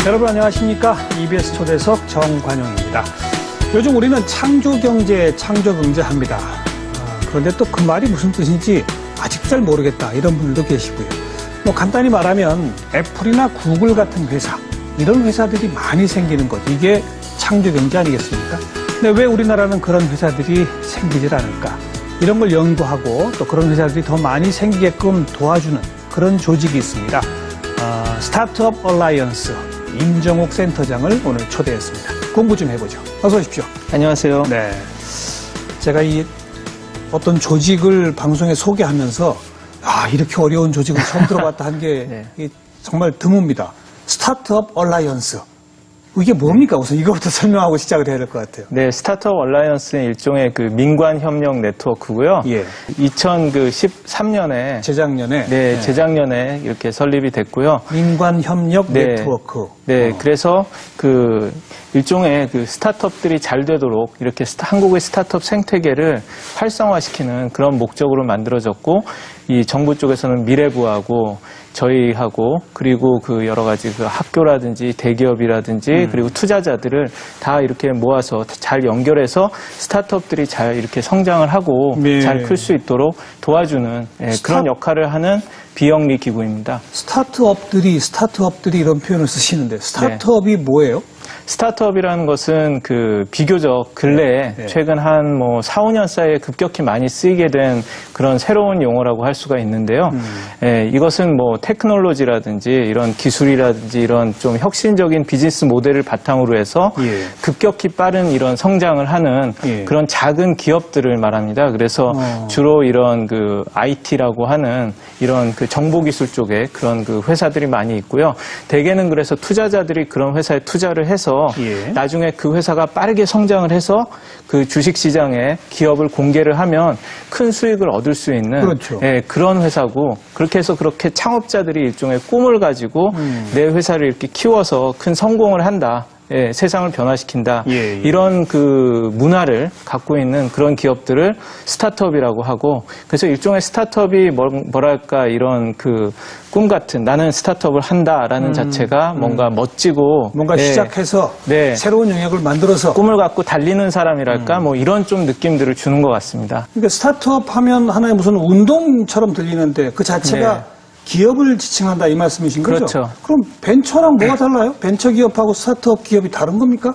여러분 안녕하십니까? EBS 초대석 정관용입니다. 요즘 우리는 창조경제, 창조경제 합니다. 그런데 또 그 말이 무슨 뜻인지 아직도 잘 모르겠다 이런 분들도 계시고요. 간단히 말하면 애플이나 구글 같은 회사, 이런 회사들이 많이 생기는 것, 이게 창조경제 아니겠습니까? 근데 왜 우리나라는 그런 회사들이 생기질 않을까? 이런 걸 연구하고 또 그런 회사들이 더 많이 생기게끔 도와주는 그런 조직이 있습니다. 스타트업 얼라이언스 임정옥 센터장을 오늘 초대했습니다. 공부 좀 해보죠. 어서 오십시오. 안녕하세요. 네, 제가 이 어떤 조직을 방송에 소개하면서 이렇게 어려운 조직을 처음 들어봤다 한 게 네. 정말 드뭅니다. 스타트업 얼라이언스. 이게 뭡니까? 우선 이거부터 설명하고 시작을 해야 될 것 같아요. 네, 스타트업 얼라이언스는 일종의 그 민관 협력 네트워크고요. 예. 2013년에 재작년에 네, 재작년에 이렇게 설립이 됐고요. 민관 협력 네. 네트워크. 네, 그래서 그 일종의 그 스타트업들이 잘 되도록 이렇게 한국의 스타트업 생태계를 활성화시키는 그런 목적으로 만들어졌고, 이 정부 쪽에서는 미래부하고 저희하고 그리고 그 여러 가지 그 학교라든지 대기업이라든지 그리고 투자자들을 다 이렇게 모아서 잘 연결해서 스타트업들이 잘 이렇게 성장을 하고 네. 잘 클 수 있도록 도와주는 그런 역할을 하는 비영리 기구입니다. 스타트업들이 이런 표현을 쓰시는데 스타트업이 뭐예요? 스타트업이라는 것은 그 비교적 근래에 최근 한 4, 5년 사이에 급격히 많이 쓰이게 된 그런 새로운 용어라고 할 수가 있는데요. 이것은 테크놀로지라든지 이런 기술이라든지 이런 좀 혁신적인 비즈니스 모델을 바탕으로 해서 급격히 빠른 이런 성장을 하는 그런 작은 기업들을 말합니다. 그래서 주로 이런 그 IT라고 하는 이런 그 정보기술 쪽에 그런 그 회사들이 많이 있고요. 대개는 그래서 투자자들이 그런 회사에 투자를 해서 나중에 그 회사가 빠르게 성장을 해서 그 주식시장에 기업을 공개를 하면 큰 수익을 얻을 수 있는 그렇죠. 그런 회사고, 그렇게 해서 그렇게 창업자들이 일종의 꿈을 가지고 내 회사를 이렇게 키워서 큰 성공을 한다. 세상을 변화시킨다. 이런 그 문화를 갖고 있는 그런 기업들을 스타트업이라고 하고, 그래서 일종의 스타트업이 뭐랄까 이런 그 꿈 같은, 나는 스타트업을 한다라는 자체가 뭔가 멋지고 뭔가 시작해서 새로운 영역을 만들어서 꿈을 갖고 달리는 사람이랄까 이런 좀 느낌들을 주는 것 같습니다. 그러니까 스타트업 하면 하나의 무슨 운동처럼 들리는데 그 자체가 기업을 지칭한다 이 말씀이신 거죠? 그렇죠. 그럼 벤처랑 뭐가 달라요? 벤처 기업하고 스타트업 기업이 다른 겁니까?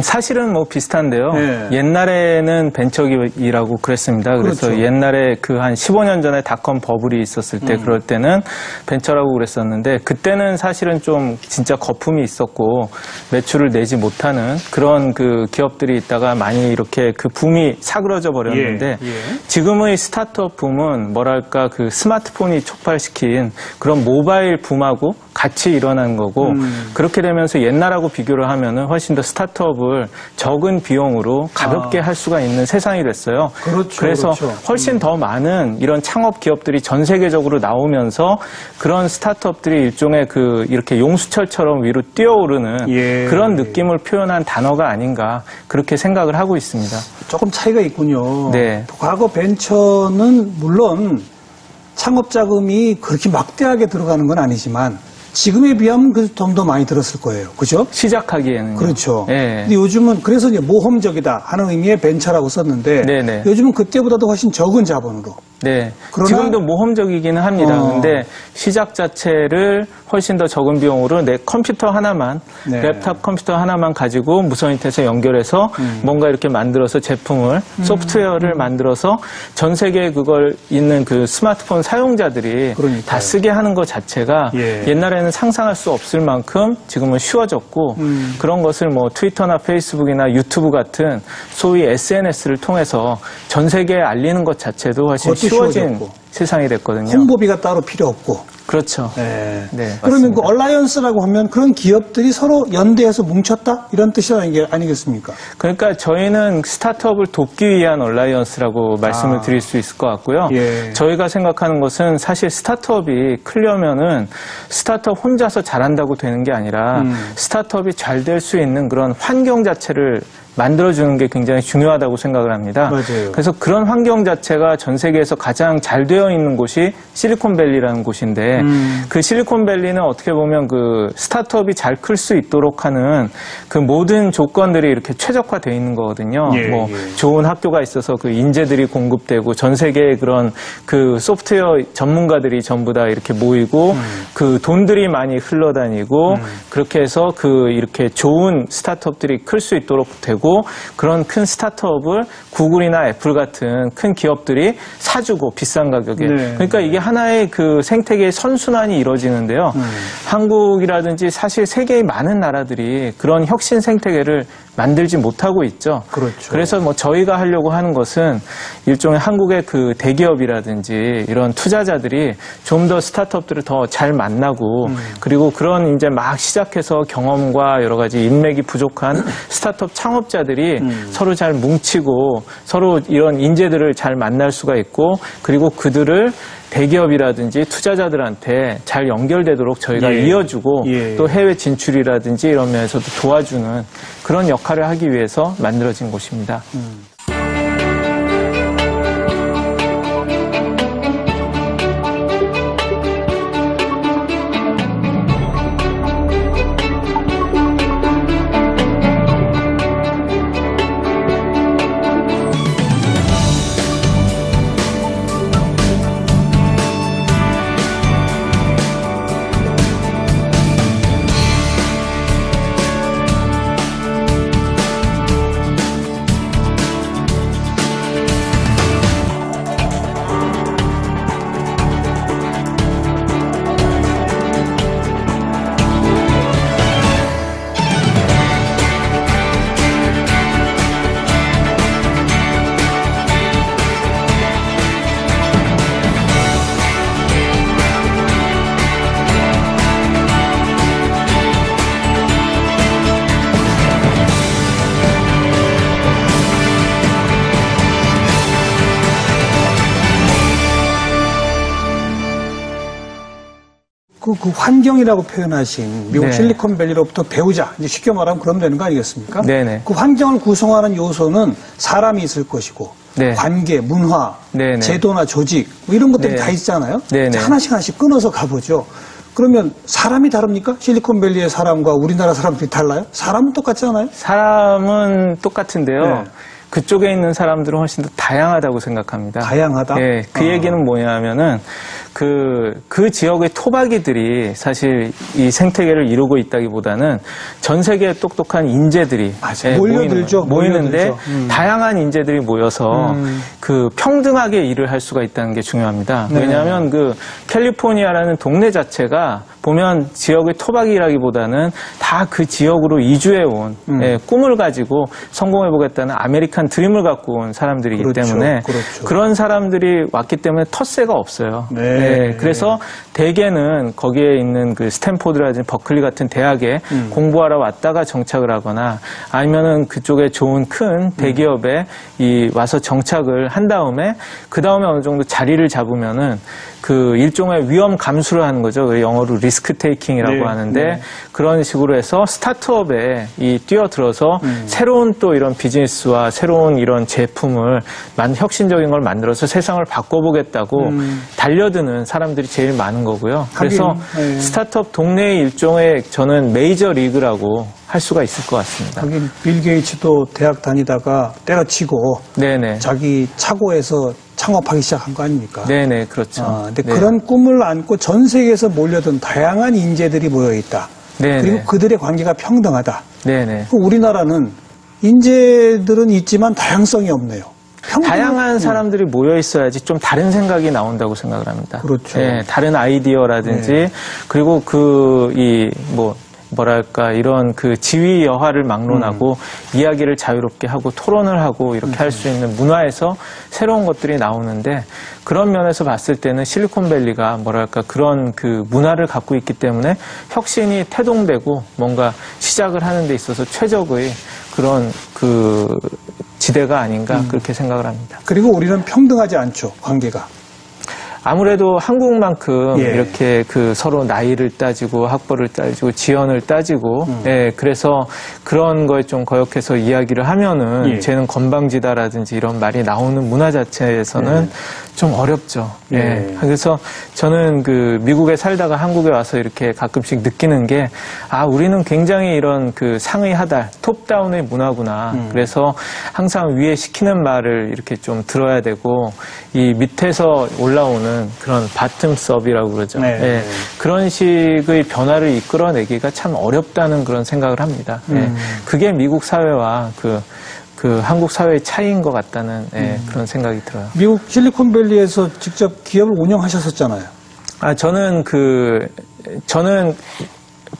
사실은 비슷한데요. 옛날에는 벤처기업이라고 그랬습니다. 그래서 그렇죠. 옛날에 그 한 15년 전에 닷컴 버블이 있었을 때 그럴 때는 벤처라고 그랬었는데, 그때는 사실은 좀 진짜 거품이 있었고 매출을 내지 못하는 그런 그 기업들이 있다가 많이 이렇게 그 붐이 사그러져 버렸는데 지금의 스타트업 붐은 뭐랄까 그 스마트폰이 촉발시킨 그런 모바일 붐하고 같이 일어난 거고, 그렇게 되면서 옛날하고 비교를 하면은 훨씬 더 스타트업을 적은 비용으로 가볍게 할 수가 있는 세상이 됐어요. 그래서 훨씬 더 많은 이런 창업 기업들이 전 세계적으로 나오면서 그런 스타트업들이 일종의 그 이렇게 용수철처럼 위로 뛰어오르는 그런 느낌을 표현한 단어가 아닌가, 그렇게 생각을 하고 있습니다. 조금 차이가 있군요. 네. 과거 벤처는 물론 창업 자금이 그렇게 막대하게 들어가는 건 아니지만 지금에 비하면 좀 더 많이 들었을 거예요. 그죠? 시작하기에는. 그렇죠. 근데 요즘은 그래서 이제 모험적이다 하는 의미의 벤처라고 썼는데 요즘은 그때보다도 훨씬 적은 자본으로. 네. 지금도 모험적이기는 합니다. 근데 시작 자체를 훨씬 더 적은 비용으로 내 컴퓨터 하나만, 랩탑 컴퓨터 하나만 가지고 무선 인터넷에 연결해서 뭔가 이렇게 만들어서 제품을, 소프트웨어를 만들어서 전 세계에 그걸 있는 그 스마트폰 사용자들이 다 쓰게 하는 것 자체가 옛날에는 상상할 수 없을 만큼 지금은 쉬워졌고, 그런 것을 트위터나 페이스북이나 유튜브 같은 소위 SNS를 통해서 전 세계에 알리는 것 자체도 훨씬 쉬워진 세상이 됐거든요. 홍보비가 따로 필요 없고. 그렇죠. 그러면 그 얼라이언스라고 하면 그런 기업들이 서로 연대해서 뭉쳤다? 이런 뜻이 아니겠습니까? 그러니까 저희는 스타트업을 돕기 위한 얼라이언스라고 말씀을 드릴 수 있을 것 같고요. 저희가 생각하는 것은 사실 스타트업이 크려면은 스타트업 혼자서 잘한다고 되는 게 아니라 스타트업이 잘 될 수 있는 그런 환경 자체를 만들어주는 게 굉장히 중요하다고 생각을 합니다. 맞아요. 그래서 그런 환경 자체가 전 세계에서 가장 잘 되어 있는 곳이 실리콘밸리라는 곳인데 그 실리콘밸리는 어떻게 보면 그 스타트업이 잘 클 수 있도록 하는 그 모든 조건들이 이렇게 최적화되어 있는 거거든요. 예, 뭐 예. 좋은 학교가 있어서 그 인재들이 공급되고 전 세계의 그런 그 소프트웨어 전문가들이 전부 다 이렇게 모이고 그 돈들이 많이 흘러다니고 그렇게 해서 그 이렇게 좋은 스타트업들이 클 수 있도록 되고 그런 큰 스타트업을 구글이나 애플 같은 큰 기업들이 사주고 비싼 가격에 네. 그러니까 이게 하나의 그 생태계의 선순환이 이루어지는데요. 한국이라든지 사실 세계의 많은 나라들이 그런 혁신 생태계를 만들지 못하고 있죠. 그렇죠. 그래서 뭐 저희가 하려고 하는 것은 일종의 한국의 그 대기업이라든지 이런 투자자들이 좀 더 스타트업들을 더 잘 만나고 그리고 그런 이제 막 시작해서 경험과 여러 가지 인맥이 부족한 스타트업 창업자들이 서로 잘 뭉치고 서로 이런 인재들을 잘 만날 수가 있고 그리고 그들을 대기업이라든지 투자자들한테 잘 연결되도록 저희가 예. 이어주고 예. 또 해외 진출이라든지 이런 면에서도 도와주는 그런 역할을 하기 위해서 만들어진 곳입니다. 그 환경이라고 표현하신 미국 네. 실리콘밸리로부터 배우자, 이제 쉽게 말하면 그러면 되는 거 아니겠습니까? 네네. 그 환경을 구성하는 요소는 사람이 있을 것이고, 네. 관계, 문화, 네네. 제도나 조직, 뭐 이런 것들이 네. 다 있잖아요. 네네. 자, 하나씩 끊어서 가보죠. 그러면 사람이 다릅니까? 실리콘밸리의 사람과 우리나라 사람들이 달라요? 사람은 똑같잖아요? 사람은 똑같은데요. 네. 그쪽에 있는 사람들은 훨씬 더 다양하다고 생각합니다. 다양하다? 예, 그 얘기는 뭐냐면은 그 지역의 토박이들이 사실 이 생태계를 이루고 있다기보다는 전 세계의 똑똑한 인재들이 맞아요. 몰려들죠. 모이는데 몰려들죠. 다양한 인재들이 모여서 그 평등하게 일을 할 수가 있다는 게 중요합니다. 네. 왜냐하면 그 캘리포니아라는 동네 자체가 보면 지역의 토박이라기보다는 다 그 지역으로 이주해 온 꿈을 가지고 성공해보겠다는 아메리칸 드림을 갖고 온 사람들이기 그렇죠, 때문에 그렇죠. 그런 사람들이 왔기 때문에 텃세가 없어요. 네. 그래서 대개는 거기에 있는 그 스탠포드라든지 버클리 같은 대학에 공부하러 왔다가 정착을 하거나 아니면은 그쪽에 좋은 큰 대기업에 와서 정착을 한 다음에 그 다음에 어느 정도 자리를 잡으면은 그 일종의 위험 감수를 하는 거죠. 영어로 리스크 테이킹이라고 네, 하는데 네. 그런 식으로 해서 스타트업에 뛰어들어서 새로운 또 이런 비즈니스와 새로운 이런 제품을 혁신적인 걸 만들어서 세상을 바꿔보겠다고 달려드는 사람들이 제일 많은 거고요. 그래서 하긴, 네. 스타트업 동네의 일종의 저는 메이저 리그라고 할 수가 있을 것 같습니다. 하긴 빌 게이츠도 대학 다니다가 때려치고 네네. 자기 차고에서 창업하기 시작한 거 아닙니까? 네네, 그렇죠. 근데 네. 그런 꿈을 안고 전 세계에서 몰려든 다양한 인재들이 모여 있다. 네네. 그리고 그들의 관계가 평등하다. 네네. 그럼 우리나라는 인재들은 있지만 다양성이 없네요. 다양한 사람들이 모여 있어야지 좀 다른 생각이 나온다고 생각을 합니다. 그렇죠. 예, 다른 아이디어라든지 그리고 뭐랄까 이런 그 지위 여하를 막론하고 이야기를 자유롭게 하고 토론을 하고 이렇게 할 수 있는 문화에서 새로운 것들이 나오는데 그런 면에서 봤을 때는 실리콘밸리가 뭐랄까 그런 그 문화를 갖고 있기 때문에 혁신이 태동되고 뭔가 시작을 하는 데 있어서 최적의 그런 그 지대가 아닌가 그렇게 생각을 합니다. 그리고 우리는 평등하지 않죠, 관계가. 아무래도 한국만큼 예. 이렇게 그 서로 나이를 따지고 학벌을 따지고 지연을 따지고 예, 그래서 그런 거에 좀 거역해서 이야기를 하면은 예. 쟤는 건방지다라든지 이런 말이 나오는 문화 자체에서는 좀 어렵죠. 예. 예. 그래서 저는 그 미국에 살다가 한국에 와서 이렇게 가끔씩 느끼는 게 우리는 굉장히 이런 그 상의 하달, 톱다운의 문화구나. 그래서 항상 위에 시키는 말을 이렇게 좀 들어야 되고 이 밑에서 올라오는 그런 바텀스업이라고 그러죠. 네. 예, 그런 식의 변화를 이끌어내기가 참 어렵다는 그런 생각을 합니다. 예, 그게 미국 사회와 그 한국 사회의 차이인 것 같다는 그런 생각이 들어요. 미국 실리콘밸리에서 직접 기업을 운영하셨었잖아요. 저는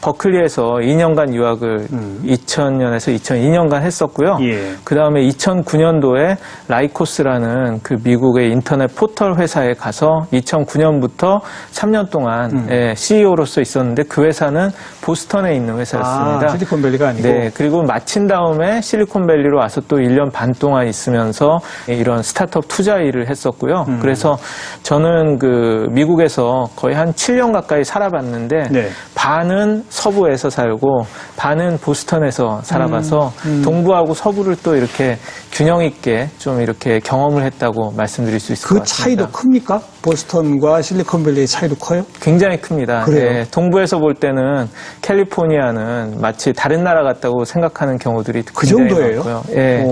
버클리에서 2년간 유학을 2000년에서 2002년간 했었고요. 예. 그 다음에 2009년도에 라이코스라는 그 미국의 인터넷 포털 회사에 가서 2009년부터 3년 동안 CEO로서 있었는데 그 회사는 보스턴에 있는 회사였습니다. 실리콘밸리가 아니고. 네, 그리고 마친 다음에 실리콘밸리로 와서 또 1년 반 동안 있으면서 이런 스타트업 투자 일을 했었고요. 그래서 저는 그 미국에서 거의 한 7년 가까이 살아봤는데 네. 반은 서부에서 살고 반은 보스턴에서 살아봐서 동부하고 서부를 또 이렇게 균형 있게 좀 이렇게 경험을 했다고 말씀드릴 수 있을 것 그 같습니다. 차이도 큽니까? 보스턴과 실리콘밸리의 차이도 커요? 굉장히 큽니다. 그래요? 예, 동부에서 볼 때는 캘리포니아는 마치 다른 나라 같다고 생각하는 경우들이 그 굉장히 정도예요? 많고요. 예.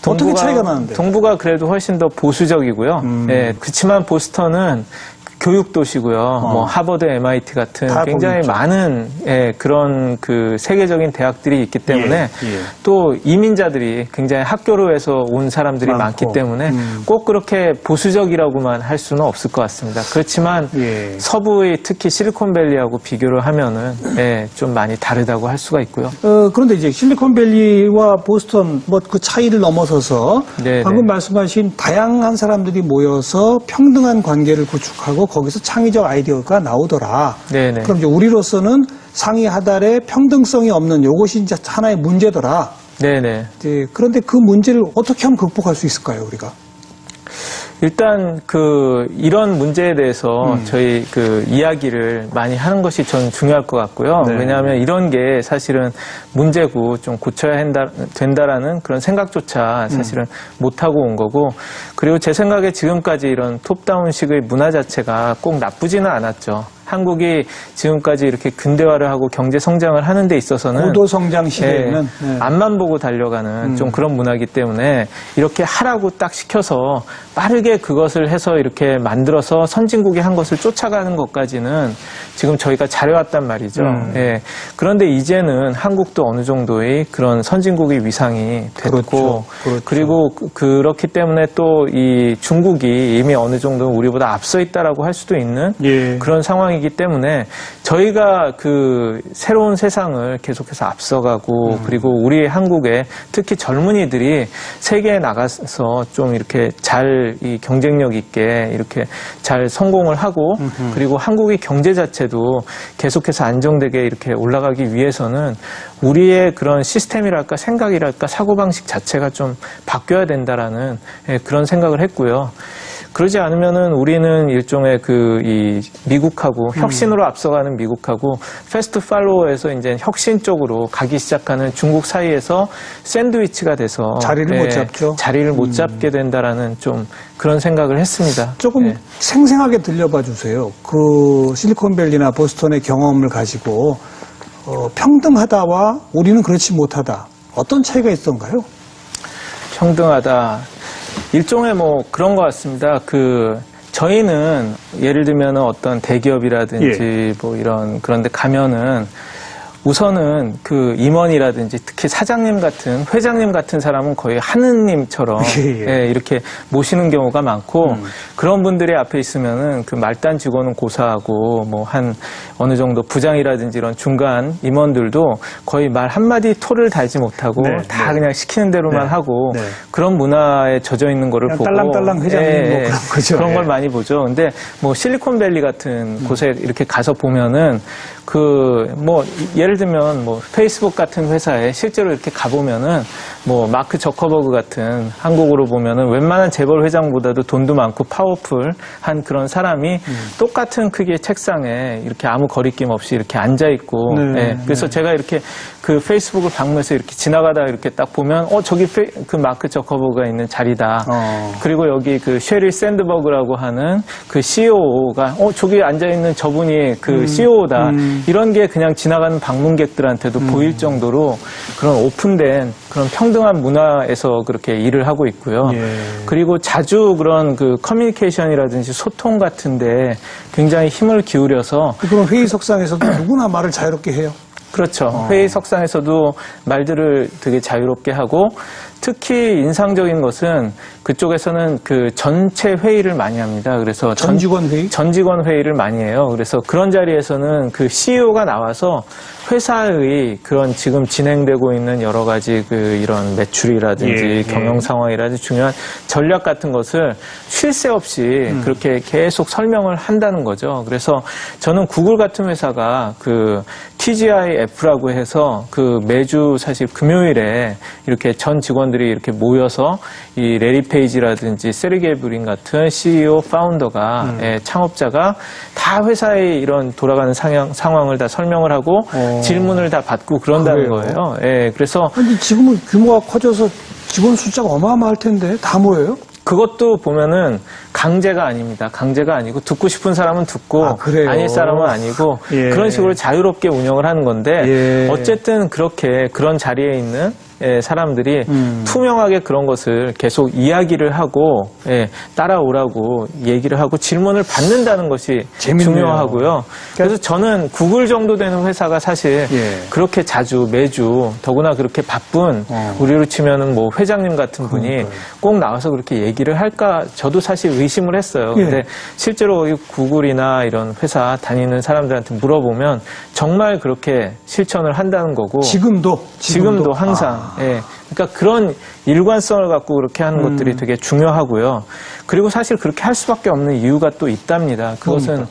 어떻게 차이가 나는데? 동부가 그래도 훨씬 더 보수적이고요. 예, 그렇지만 보스턴은 교육 도시고요. 뭐 하버드, MIT 같은 굉장히 있죠. 많은 그런 그 세계적인 대학들이 있기 때문에 또 이민자들이 굉장히 학교로에서 온 사람들이 많기 때문에 꼭 그렇게 보수적이라고만 할 수는 없을 것 같습니다. 그렇지만 서부의 특히 실리콘밸리하고 비교를 하면은 좀 많이 다르다고 할 수가 있고요. 그런데 이제 실리콘밸리와 보스턴 뭐 그 차이를 넘어서서 방금 말씀하신 다양한 사람들이 모여서 평등한 관계를 구축하고 거기서 창의적 아이디어가 나오더라. 네네. 그럼 이제 우리로서는 상위 하달에 평등성이 없는 이것이 이제 하나의 문제더라. 네네. 그런데 그 문제를 어떻게 하면 극복할 수 있을까요, 우리가? 일단 이런 문제에 대해서 저희 이야기를 많이 하는 것이 저는 중요할 것 같고요. 네. 왜냐하면 이런 게 사실은 문제고 좀 고쳐야 된다라는 그런 생각조차 사실은 못하고 온 거고, 그리고 제 생각에 지금까지 이런 톱다운식의 문화 자체가 꼭 나쁘지는 않았죠. 한국이 지금까지 이렇게 근대화를 하고 경제 성장을 하는 데 있어서는 고도 성장 시대에는 앞만 보고 달려가는 좀 그런 문화이기 때문에 이렇게 하라고 딱 시켜서 빠르게 그것을 해서 이렇게 만들어서 선진국이 한 것을 쫓아가는 것까지는 지금 저희가 잘해왔단 말이죠. 그런데 이제는 한국도 어느 정도의 그런 선진국의 위상이 됐고, 그렇죠. 그리고 그렇기 때문에 또 이 중국이 이미 어느 정도 우리보다 앞서 있다라고 할 수도 있는 그런 상황이기 때문에 저희가 그 새로운 세상을 계속해서 앞서가고 그리고 우리 한국의 특히 젊은이들이 세계에 나가서 좀 이렇게 잘 이 경쟁력 있게 이렇게 잘 성공을 하고 그리고 한국의 경제 자체도 계속해서 안정되게 이렇게 올라가기 위해서는 우리의 그런 시스템이랄까 생각이랄까 사고방식 자체가 좀 바뀌어야 된다라는 그런 생각을 했고요. 그러지 않으면은 우리는 일종의 이 미국하고 혁신으로 앞서가는 미국하고 패스트 팔로워에서 이제 혁신 쪽으로 가기 시작하는 중국 사이에서 샌드위치가 돼서 자리를 못 잡죠. 자리를 못 잡게 된다라는 좀 그런 생각을 했습니다. 조금 생생하게 들려봐 주세요. 그 실리콘밸리나 보스턴의 경험을 가지고 평등하다와 우리는 그렇지 못하다. 어떤 차이가 있던가요? 평등하다. 일종의 뭐 그런 것 같습니다. 저희는 예를 들면 어떤 대기업이라든지 뭐 이런 그런데 가면은 우선은 그 임원이라든지 특히 사장님 같은 회장님 같은 사람은 거의 하느님처럼 이렇게 모시는 경우가 많고 그런 분들이 앞에 있으면은 그 말단 직원은 고사하고 뭐 한 어느 정도 부장이라든지 이런 중간 임원들도 거의 말 한마디 토를 달지 못하고 다 그냥 시키는 대로만 하고 그런 문화에 젖어 있는 거를 보고 딸랑딸랑 회장님 뭐 그런 거죠. 그런 걸 많이 보죠. 근데 뭐 실리콘밸리 같은 곳에 이렇게 가서 보면은 뭐 예를 예를 들면 뭐 페이스북 같은 회사에 실제로 이렇게 가보면은 뭐 마크 저커버그 같은 한국으로 보면은 웬만한 재벌 회장보다도 돈도 많고 파워풀한 그런 사람이 똑같은 크기의 책상에 이렇게 아무 거리낌 없이 이렇게 앉아 있고 예, 그래서 제가 이렇게 그 페이스북을 방문해서 이렇게 지나가다 이렇게 딱 보면 저기 그 마크 저커버그가 있는 자리다. 그리고 여기 그 셰릴 샌드버그라고 하는 그 CEO가 저기 앉아 있는 저분이 그 CEO다. 이런 게 그냥 지나가는 방문객들한테도 보일 정도로 그런 오픈된 그런 평등한 문화에서 그렇게 일을 하고 있고요. 예. 그리고 자주 그런 그 커뮤니케이션이라든지 소통 같은데 굉장히 힘을 기울여서 그럼 회의석상에서도 누구나 말을 자유롭게 해요. 그렇죠. 회의석상에서도 말들을 되게 자유롭게 하고 특히 인상적인 것은 그쪽에서는 그 전체 회의를 많이 합니다. 그래서 전 직원 회의? 전 직원 회의를 많이 해요. 그래서 그런 자리에서는 그 CEO가 나와서 회사의 그런 지금 진행되고 있는 여러 가지 그 이런 매출이라든지 경영 상황이라든지 중요한 전략 같은 것을 쉴 새 없이 그렇게 계속 설명을 한다는 거죠. 그래서 저는 구글 같은 회사가 그 TGIF라고 해서 그 매주 사실 금요일에 이렇게 전 직원들이 이렇게 모여서 이 레리 페이지라든지 세르게이 브린 같은 CEO, 파운더가 창업자가 다 회사의 이런 돌아가는 상황을 다 설명을 하고 질문을 다 받고 그런다는 거예요. 예, 그래서 아니, 지금은 규모가 커져서 직원 숫자가 어마어마할 텐데 다 모여요? 그것도 보면은 강제가 아닙니다. 강제가 아니고 듣고 싶은 사람은 듣고 아닐 사람은 아니고 그런 식으로 자유롭게 운영을 하는 건데 어쨌든 그렇게 그런 자리에 있는 사람들이 투명하게 그런 것을 계속 이야기를 하고 따라오라고 얘기를 하고 질문을 받는다는 것이 중요하고요. 그래서 저는 구글 정도 되는 회사가 사실 그렇게 자주 매주 더구나 그렇게 바쁜 우리로 치면은 뭐 회장님 같은 분이 꼭 나와서 그렇게 얘기를 할까 저도 사실 의심을 했어요. 근데 실제로 구글이나 이런 회사 다니는 사람들한테 물어보면 정말 그렇게 실천을 한다는 거고 지금도 항상 그러니까 그런 일관성을 갖고 그렇게 하는 것들이 되게 중요하고요. 그리고 사실 그렇게 할 수밖에 없는 이유가 또 있답니다. 그것은